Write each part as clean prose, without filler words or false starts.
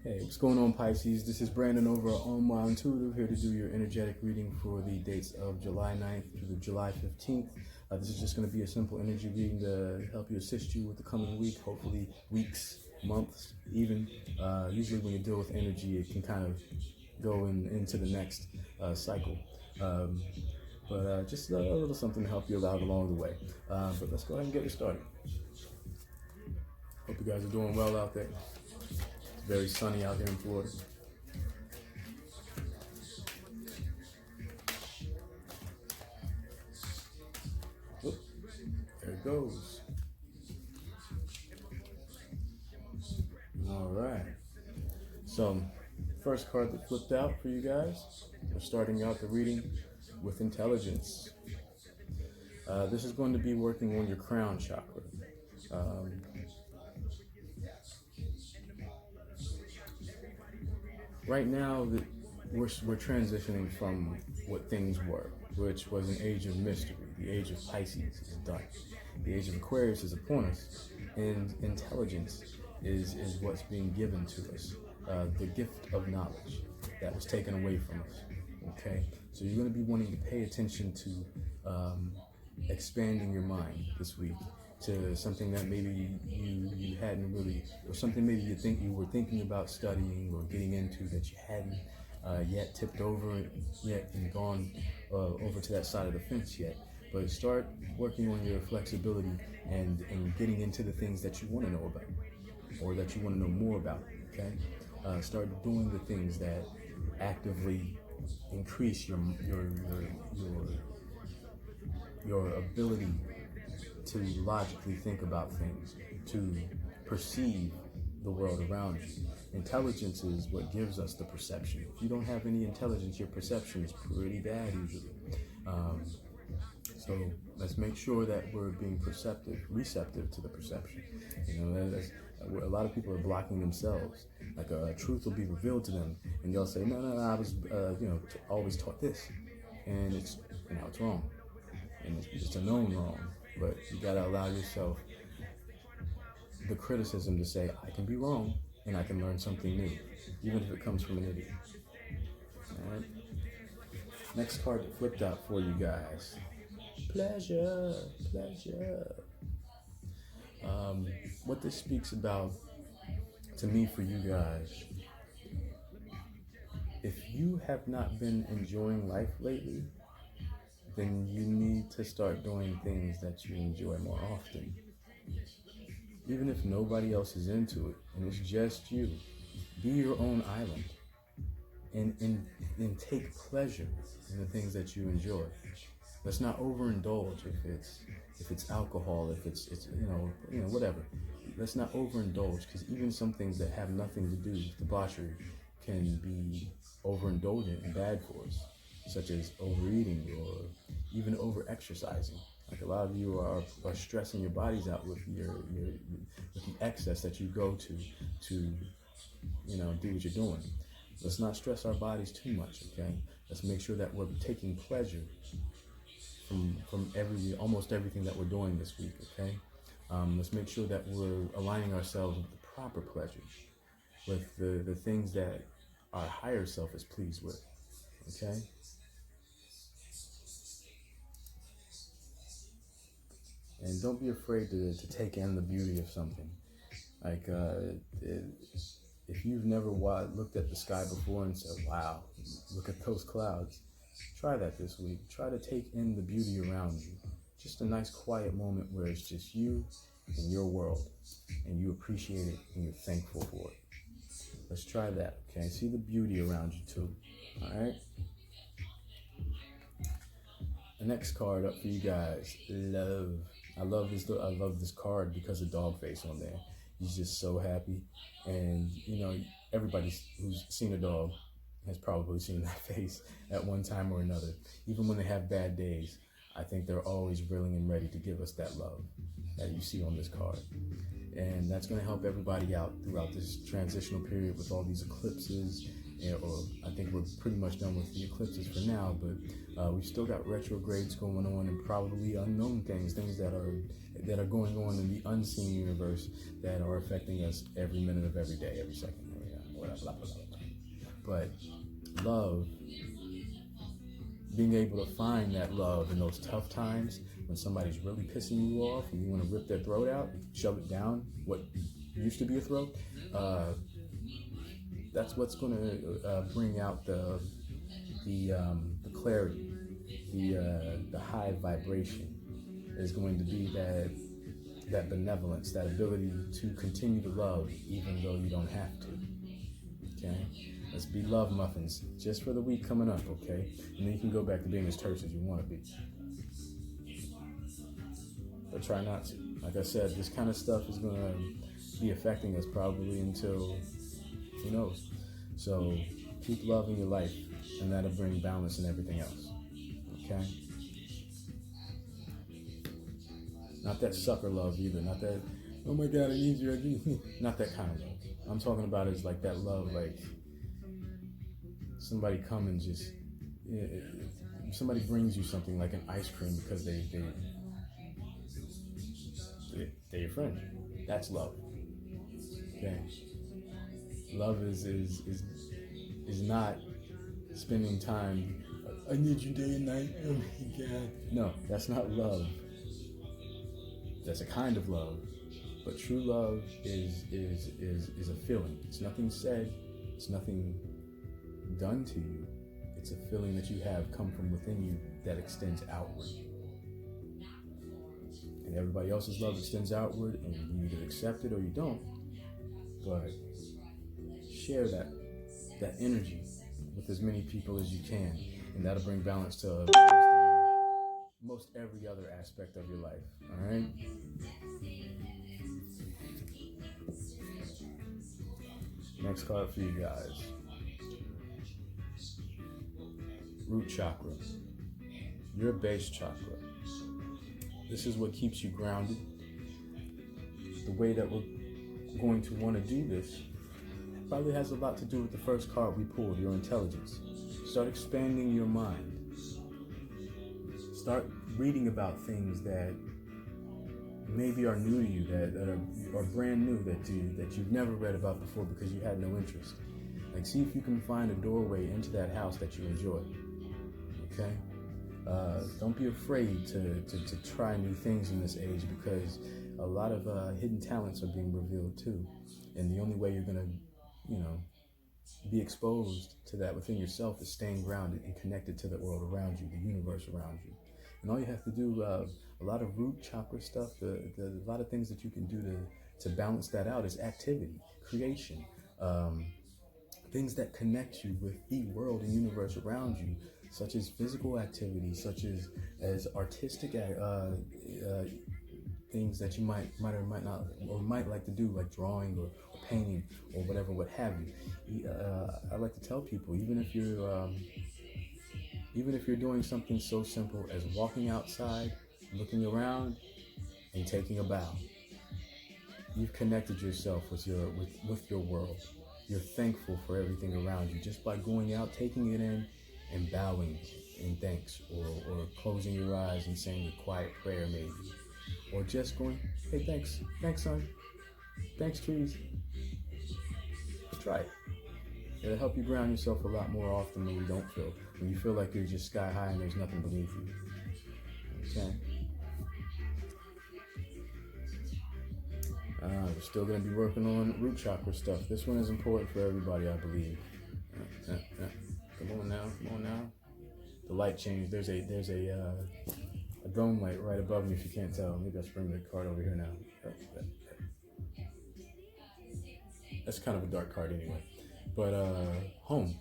Hey, what's going on, Pisces? This is Brandon over on My Intuitive, here to do your energetic reading for the dates of July 9th through the July 15th. This is just going to be a simple energy reading to help you, assist you with the coming week, hopefully weeks, months, even. Usually when you deal with energy, it can kind of go into the next cycle. But just a little something to help you out along the way. But let's go ahead and get it started. Hope you guys are doing well out there. It's very sunny out here in Florida. Oop, there it goes. All right. So, first card that flipped out for you guys. We're starting out the reading with intelligence. This is going to be working on your crown chakra. Right now, we're transitioning from what things were, which was an age of mystery. The age of Pisces is done. The age of Aquarius is upon us, and intelligence is what's being given to us. The gift of knowledge that was taken away from us. Okay, so you're going to be wanting to pay attention to expanding your mind this week to something that maybe you hadn't really, or something maybe you were thinking about studying or getting into that you hadn't yet tipped over yet and gone over to that side of the fence yet. But start working on your flexibility and getting into the things that you want to know about or that you want to know more about. Okay, start doing the things that actively increase your ability to logically think about things, to perceive the world around you. Intelligence is what gives us the perception. If you don't have any intelligence, your perception is pretty bad usually. So let's make sure that we're being receptive to the perception. You know, a lot of people are blocking themselves. Like a truth will be revealed to them, and they'll say, "No, I was, always taught this," and it's wrong, and it's a known wrong. But you gotta allow yourself the criticism to say, "I can be wrong, and I can learn something new, even if it comes from an idiot." All right. Next card that flipped out for you guys. Pleasure. What this speaks about to me for you guys, if you have not been enjoying life lately, then you need to start doing things that you enjoy more often. Even if nobody else is into it and it's just you, be your own island and take pleasure in the things that you enjoy. Let's not overindulge if it's alcohol, if it's whatever. Let's not overindulge, because even some things that have nothing to do with debauchery can be overindulgent and bad for us, such as overeating or even over-exercising. Like a lot of you are stressing your bodies out with with the excess that you go to do what you're doing. Let's not stress our bodies too much, okay? Let's make sure that we're taking pleasure from almost everything that we're doing this week, okay? Let's make sure that we're aligning ourselves with the proper pleasure, with the things that our higher self is pleased with, okay? And don't be afraid to take in the beauty of something. Like, if you've never looked at the sky before and said, "Wow, look at those clouds," try that this week. Try to take in the beauty around you. Just a nice quiet moment where it's just you and your world, and you appreciate it and you're thankful for it. Let's try that, okay? See the beauty around you too, all right? The next card up for you guys, love. I love this card because of dog face on there. He's just so happy, and everybody who's seen a dog has probably seen that face at one time or another. Even when they have bad days, I think they're always willing and ready to give us that love that you see on this card. And that's going to help everybody out throughout this transitional period with all these eclipses. Or I think we're pretty much done with the eclipses for now, but we've still got retrogrades going on and probably unknown things that are going on in the unseen universe that are affecting us every minute of every day, every second, blah, blah, blah, blah. But love, being able to find that love in those tough times when somebody's really pissing you off and you want to rip their throat out, shove it down, what used to be a throat, that's what's going to bring out the clarity, the high vibration is going to be that benevolence, that ability to continue to love even though you don't have to. Okay? Let's be love muffins just for the week coming up, okay? And then you can go back to being as terse as you want to be. But try not to. Like I said, this kind of stuff is going to be affecting us probably until, who knows? So keep loving your life, and that'll bring balance in everything else, okay? Not that sucker love either. Not that, oh my God, I need you, I need you. Not that kind of love. I'm talking about is like that love, like somebody come and just, somebody brings you something like an ice cream because they're your friend. That's love. Okay. Love is not spending time. I need you day and night. Oh my God. No, that's not love. That's a kind of love, but true love is a feeling. It's nothing said. It's nothing done to you. It's a feeling that you have come from within you that extends outward. And everybody else's love extends outward, and you either accept it or you don't. But share that energy with as many people as you can, and that'll bring balance to most every other aspect of your life. All right. Next card for you guys. Root chakra. Your base chakra. This is what keeps you grounded. The way that we're going to want to do this probably has a lot to do with the first card we pulled, your intelligence. Start expanding your mind. Start reading about things that maybe are new to you, that are brand new, that you've never read about before because you had no interest. Like, see if you can find a doorway into that house that you enjoy. Okay? Don't be afraid to try new things in this age, because a lot of hidden talents are being revealed too. And the only way you're gonna, be exposed to that within yourself is staying grounded and connected to the world around you, the universe around you. And all you have to do, a lot of root chakra stuff, a lot of things that you can do to balance that out is activity, creation, things that connect you with the world and universe around you, such as physical activity, such as artistic things that you might or might not, or might like to do, like drawing or painting or whatever, what have you. I like to tell people, even if you're doing something so simple as walking outside, looking around, and taking a bow, you've connected yourself with your world. You're thankful for everything around you just by going out, taking it in, and bowing in thanks, or closing your eyes and saying a quiet prayer maybe, or just going, hey, thanks, son, thanks, trees. Try it. It'll help you ground yourself a lot more often when you feel like you're just sky high and there's nothing beneath you. Okay. We're still going to be working on root chakra stuff. This one is important for everybody, I believe. Come on now. The light changed. There's a dome light right above me, if you can't tell. Maybe I'll bring the card over here now. That's kind of a dark card anyway. But home.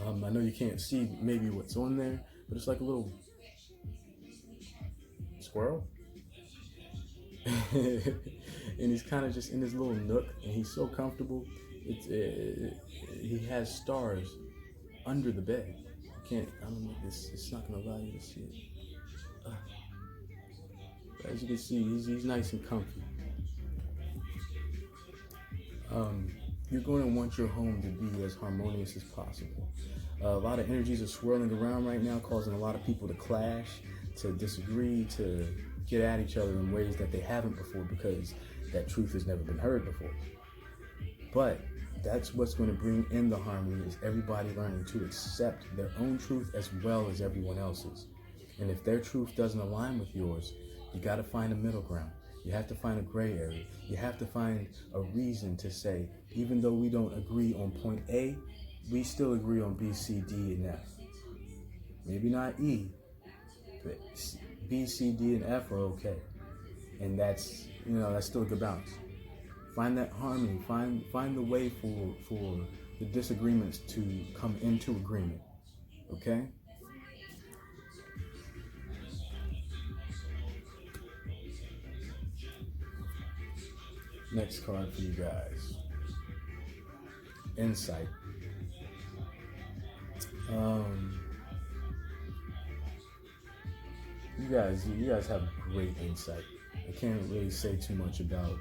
I know you can't see maybe what's on there, but it's like a little squirrel. And he's kind of just in his little nook, and he's so comfortable. He has stars under the bed. I don't know, it's not going to allow you to see it. As you can see, he's nice and comfy. You're going to want your home to be as harmonious as possible. A lot of energies are swirling around right now, causing a lot of people to clash, to disagree, to get at each other in ways that they haven't before, because that truth has never been heard before. But That's what's going to bring in the harmony, is everybody learning to accept their own truth as well as everyone else's. And if their truth doesn't align with yours, you got to find a middle ground. You have to find a gray area. You have to find a reason to say, even though we don't agree on point A, we still agree on B, C, D, and F. Maybe not E, but B, C, D, and F are okay. And that's still a good balance. Find that harmony. Find the way for the disagreements to come into agreement. Okay? Next card for you guys. Insight. You guys have great insight. I can't really say too much about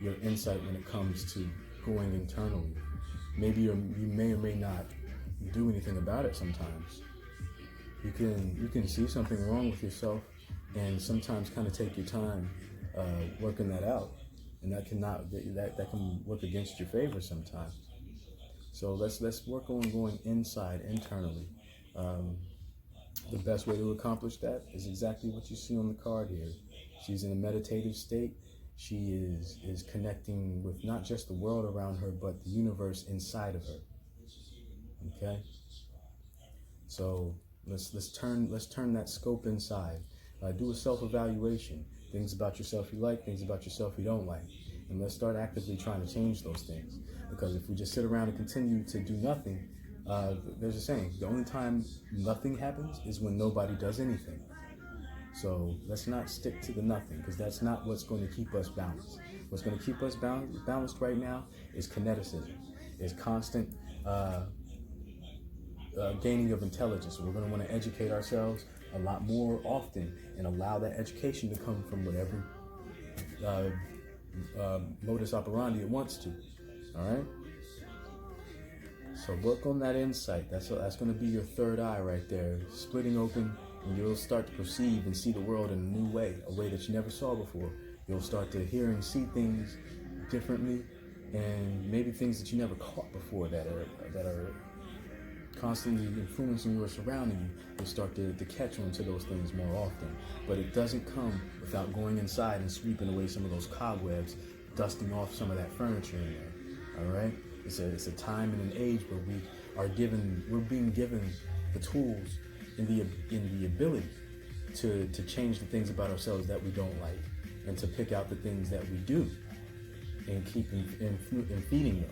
your insight when it comes to going internally. Maybe you may or may not do anything about it sometimes. You can see something wrong with yourself and sometimes kind of take your time working that out. And that can work against your favor sometimes. So let's work on going inside internally. The best way to accomplish that is exactly what you see on the card here. She's in a meditative state. She is connecting with not just the world around her, but the universe inside of her. Okay? So let's turn that scope inside. Do a self-evaluation. Things about yourself you like, things about yourself you don't like. And let's start actively trying to change those things. Because if we just sit around and continue to do nothing, there's a saying, the only time nothing happens is when nobody does anything. So let's not stick to the nothing, because that's not what's going to keep us balanced. What's going to keep us balanced right now is kineticism, is constant gaining of intelligence. We're going to want to educate ourselves a lot more often and allow that education to come from whatever modus operandi it wants to. All right? So work on that insight. That's going to be your third eye right there, splitting open, and you'll start to perceive and see the world in a new way, a way that you never saw before. You'll start to hear and see things differently, and maybe things that you never caught before that are constantly influencing you or surrounding you. You'll start to catch on to those things more often. But it doesn't come without going inside and sweeping away some of those cobwebs, dusting off some of that furniture in there. All right? It's a time and an age where we're being given the tools and the ability to change the things about ourselves that we don't like, and to pick out the things that we do and keep and feeding them.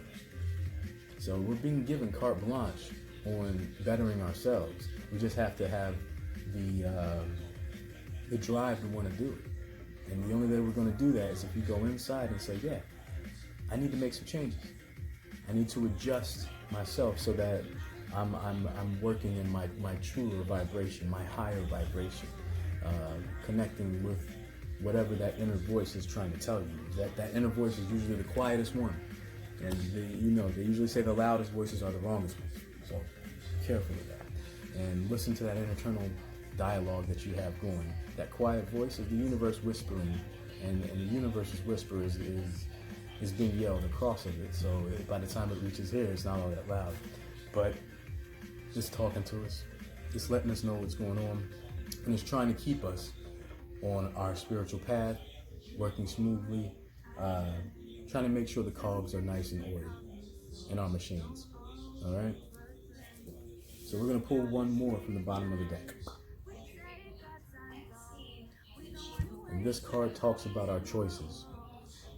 So we're being given carte blanche on bettering ourselves. We just have to have the drive to want to do it. And the only way we're going to do that is if we go inside and say, yeah, I need to make some changes. I need to adjust myself so that I'm working in my truer vibration, my higher vibration, connecting with whatever that inner voice is trying to tell you. That inner voice is usually the quietest one, and they usually say the loudest voices are the wrongest ones. So be careful of that, and listen to that internal dialogue that you have going. That quiet voice is the universe whispering, and the universe's whisper is being yelled across of it. So by the time it reaches here, it's not all that loud, but it's talking to us. It's letting us know what's going on, and it's trying to keep us on our spiritual path, working smoothly, trying to make sure the cogs are nice and ordered in our machines. All right. So we're gonna pull one more from the bottom of the deck. And this card talks about our choices.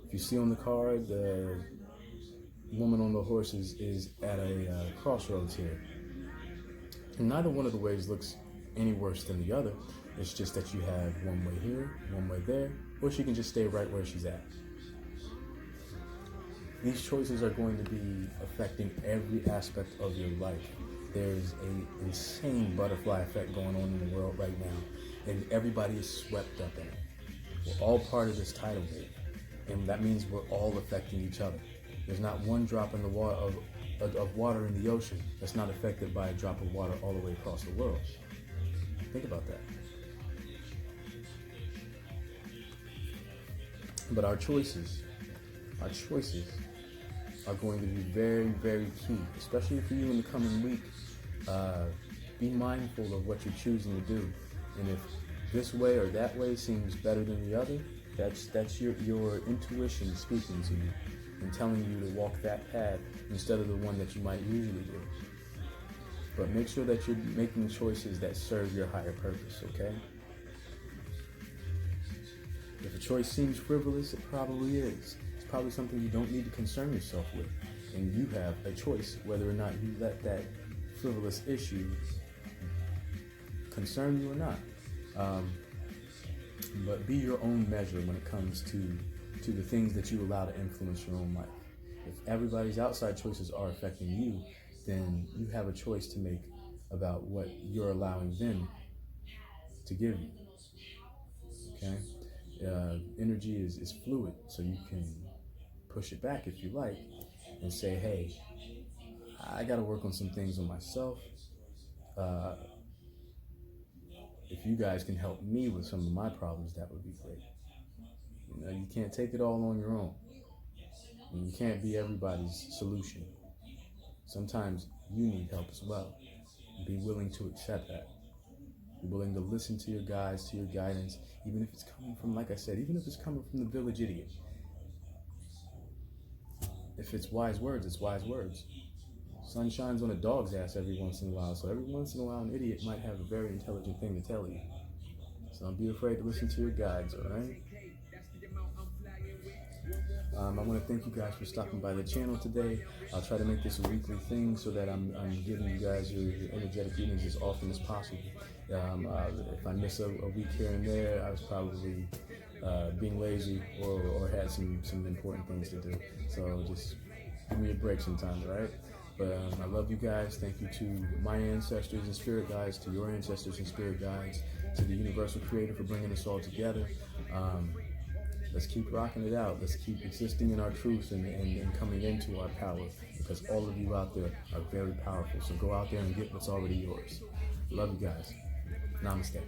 If you see on the card, the woman on the horse is at a crossroads here. And neither one of the ways looks any worse than the other. It's just that you have one way here, one way there, or she can just stay right where she's at. These choices are going to be affecting every aspect of your life. There's an insane butterfly effect going on in the world right now, and everybody is swept up in it. We're all part of this tidal wave, and that means we're all affecting each other. There's not one drop in the water of water in the ocean that's not affected by a drop of water all the way across the world. Think about that. But our choices our choices are going to be very, very key, especially for you in the coming week. Be mindful of what you're choosing to do, and if this way or that way seems better than the other, that's your intuition speaking to you and telling you to walk that path instead of the one that you might usually do. But make sure that you're making choices that serve your higher purpose, okay? If a choice seems frivolous, it probably is. It's probably something you don't need to concern yourself with. And you have a choice whether or not you let that frivolous issue concern you or not. But be your own measure when it comes to the things that you allow to influence your own life. If everybody's outside choices are affecting you, then you have a choice to make about what you're allowing them to give you. Okay? Energy is fluid, so you can push it back if you like and say, hey, I got to work on some things on myself. If you guys can help me with some of my problems, that would be great. You know, you can't take it all on your own. And you can't be everybody's solution. Sometimes you need help as well. Be willing to accept that. Be willing to listen to your guides, to your guidance, even if it's coming from, like I said, even if it's coming from the village idiot. If it's wise words, it's wise words. Sun shines on a dog's ass every once in a while, so every once in a while an idiot might have a very intelligent thing to tell you. So don't be afraid to listen to your guides, alright? I want to thank you guys for stopping by the channel today. I'll try to make this a weekly thing so that I'm giving you guys your energetic readings as often as possible. If I miss a week here and there, I was probably being lazy or had some important things to do. So just give me a break sometimes, right? But I love you guys. Thank you to my ancestors and spirit guides, to your ancestors and spirit guides, to the universal creator for bringing us all together. Let's keep rocking it out. Let's keep existing in our truth and coming into our power, because all of you out there are very powerful. So go out there and get what's already yours. Love you guys. Namaste.